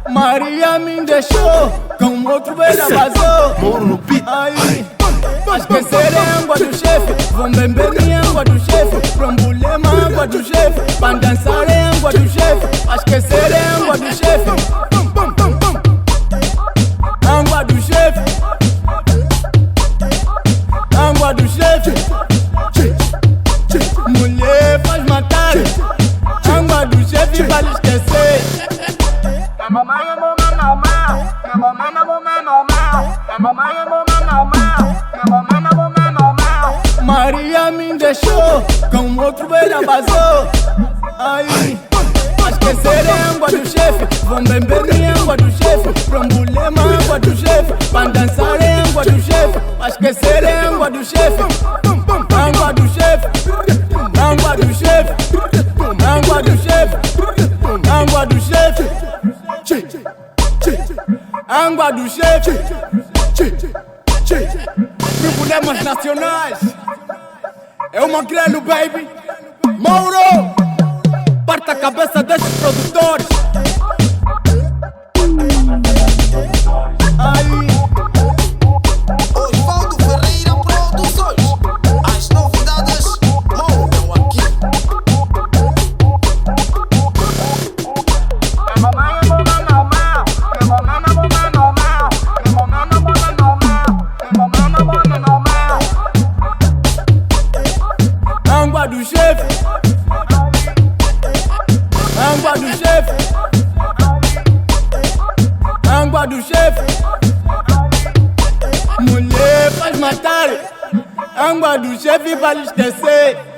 Maria me deixou, com outro ela vazou. Moro no beat. Aí, a esquecer a água do chefe. Vão beber minha água do chefe. Pra embulhar a água do chefe. Pra dançar a água do chefe. A esquecer a água do chefe. Água do chefe. Água do chefe. Mulher faz matar. Água do chefe vale esquecer. Maria me deixou, com outro ela vazou. Aí, a esquecer a água do chefe. Vão beber minha água do chefe. Pra embulhar a água do chefe. Pra dançar a água do chefe. A esquecer a água do chefe. Água do chefe. Água do chefe. Água do chefe. Água do chefe. Água do chefe. Problemas nacionais. É o Magrelo, baby. Mauro, parta a cabeça desses produtores. Aí, Osvaldo Ferreira Produções. As novidades moram aqui. água do chefe. Água do chefe. Água do chefe. Mulher faz matar. Água do chefe vale esquecer.